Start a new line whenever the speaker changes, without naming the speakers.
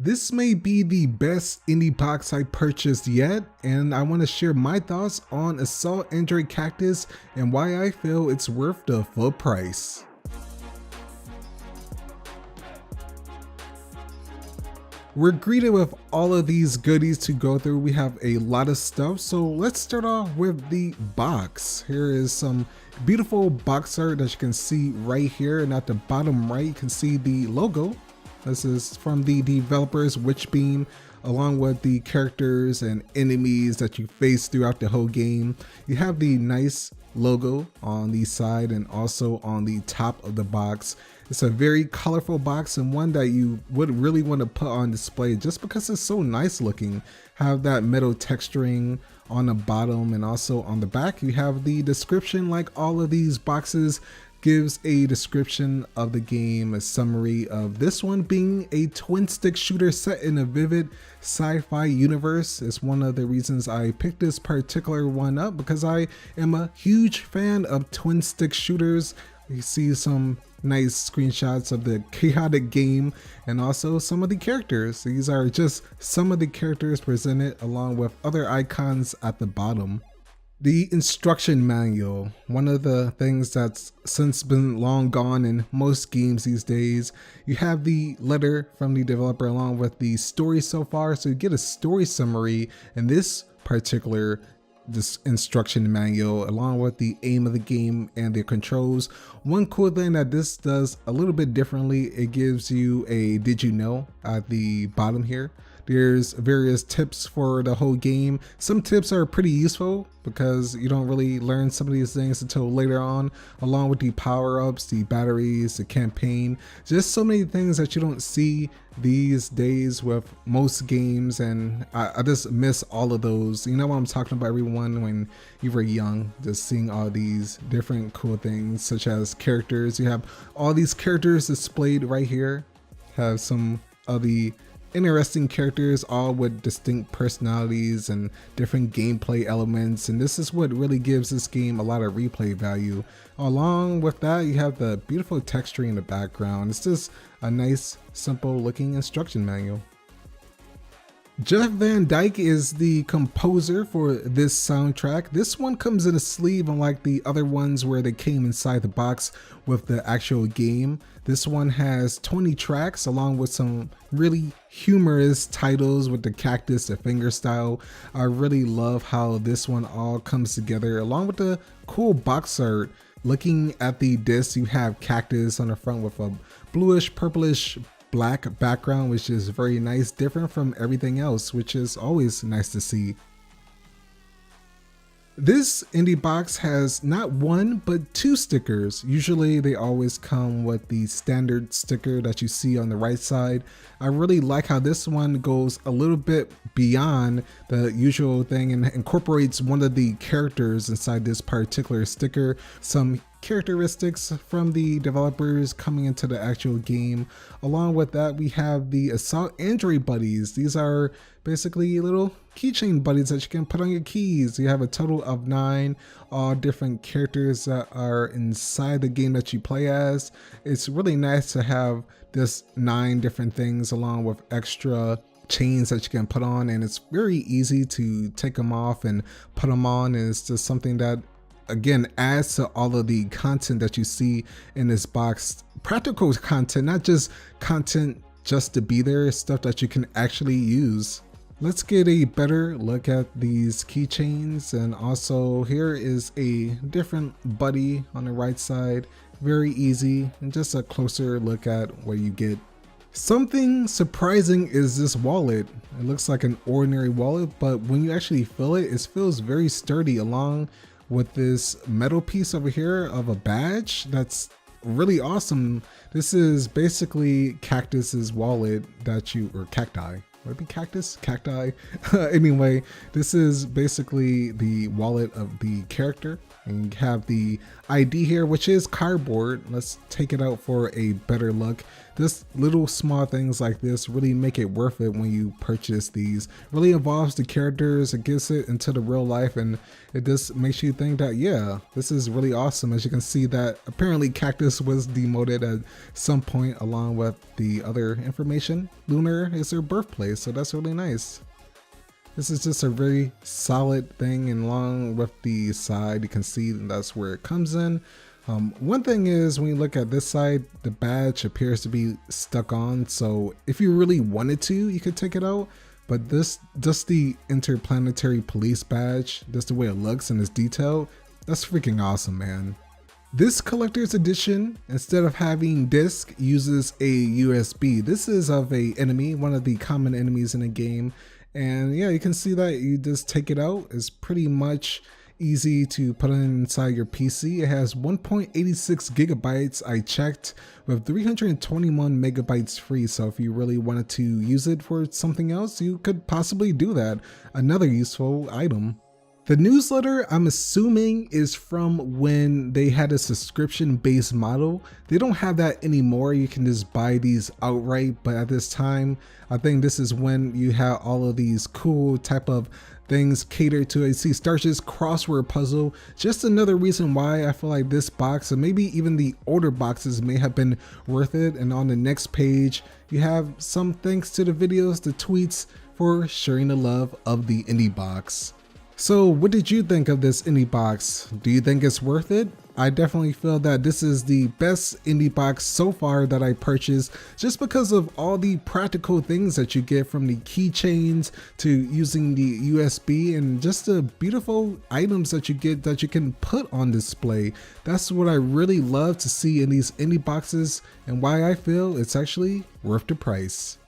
This may be the best indie box I purchased yet, and I want to share my thoughts on Assault Android Cactus and why I feel it's worth the full price. We're greeted with all of these goodies to go through. We have a lot of stuff, so let's start off with the box. Here is some beautiful box art that you can see right here, and at the bottom right you can see the logo. This is from the developers Witchbeam, along with the characters and enemies that you face throughout the whole game. You have the nice logo on the side and also on the top of the box. It's a very colorful box and one that you would really want to put on display just because it's so nice looking. Have that metal texturing on the bottom, and also on the back you have the description. Like all of these boxes gives a description of the game, a summary of this one being a twin stick shooter set in a vivid sci-fi universe. It's one of the reasons I picked this particular one up, because I am a huge fan of twin stick shooters. You see some nice screenshots of the chaotic game and also some of the characters. These are just some of the characters presented along with other icons at the bottom. The instruction manual, one of the things that's since been long gone in most games these days. You have the letter from the developer along with the story so far, so you get a story summary in this particular instruction manual, along with the aim of the game and the controls. One cool thing that this does a little bit differently, it gives you a did you know at the bottom here. There's various tips for the whole game. Some tips are pretty useful because you don't really learn some of these things until later on, along with the power-ups, the batteries, the campaign. Just so many things that you don't see these days with most games, and I just miss all of those. You know what I'm talking about, everyone, when you were young, just seeing all these different cool things such as characters. You have all these characters displayed right here. Have some of the interesting characters, all with distinct personalities and different gameplay elements, and this is what really gives this game a lot of replay value. Along with that, you have the beautiful texturing in the background. It's just a nice, simple looking instruction manual. Jeff Van Dyke is the composer for this soundtrack. This one comes in a sleeve, unlike the other ones where they came inside the box with the actual game. This one has 20 tracks along with some really humorous titles with the Cactus, the finger style. I really love how this one all comes together, along with the cool box art. Looking at the disc, you have Cactus on the front with a bluish, purplish, black background, which is very nice, different from everything else, which is always nice to see. This indie box has not one but two stickers. Usually they always come with the standard sticker that you see on the right side. I really like how this one goes a little bit beyond the usual thing and incorporates one of the characters inside this particular sticker. Some characteristics from the developers coming into the actual game. Along with that, we have the Assault Android buddies. These are basically little keychain buddies that you can put on your keys. You have a total of 9, all different characters that are inside the game that you play as. It's really nice to have this 9 different things along with extra chains that you can put on, and it's very easy to take them off and put them on, and it's just something that again adds to all of the content that you see in this box. Practical content, not just content just to be there, stuff that you can actually use. Let's get a better look at these keychains, and also here is a different buddy on the right side. Very easy, and just a closer look at what you get. Something surprising is this wallet. It looks like an ordinary wallet, but when you actually feel it, it feels very sturdy, along with this metal piece over here of a badge that's really awesome. This is basically Cactus's wallet that you, or cacti. Would it be cactus? Cacti? Anyway, this is basically the wallet of the character. And you have the ID here, which is cardboard. Let's take it out for a better look. Just little small things like this really make it worth it when you purchase these. Really involves the characters, it gets it into the real life, and it just makes you think that, yeah, this is really awesome. As you can see that apparently Cactus was demoted at some point along with the other information. Lunar is her birthplace, so that's really nice. This is just a very solid thing, and along with the side, you can see that's where it comes in. One thing is, when you look at this side, the badge appears to be stuck on, so if you really wanted to, you could take it out. But this, just the interplanetary police badge, just the way it looks and its detailed, that's freaking awesome, man. This collector's edition, instead of having disc, uses a USB. This is of a enemy, one of the common enemies in the game. And yeah, you can see that you just take it out. It's pretty much easy to put it inside your PC. It has 1.86 gigabytes, I checked, with 321 megabytes free. So if you really wanted to use it for something else, you could possibly do that. Another useful item. The newsletter, I'm assuming, is from when they had a subscription-based model. They don't have that anymore. You can just buy these outright, but at this time, I think this is when you have all of these cool type of things catered to it. See, Starship's crossword puzzle, just another reason why I feel like this box, and maybe even the older boxes, may have been worth it. And on the next page, you have some thanks to the videos, the tweets, for sharing the love of the Indiebox. So what did you think of this Indiebox? Do you think it's worth it? I definitely feel that this is the best Indiebox so far that I purchased, just because of all the practical things that you get, from the keychains to using the USB, and just the beautiful items that you get that you can put on display. That's what I really love to see in these Indieboxes, and why I feel it's actually worth the price.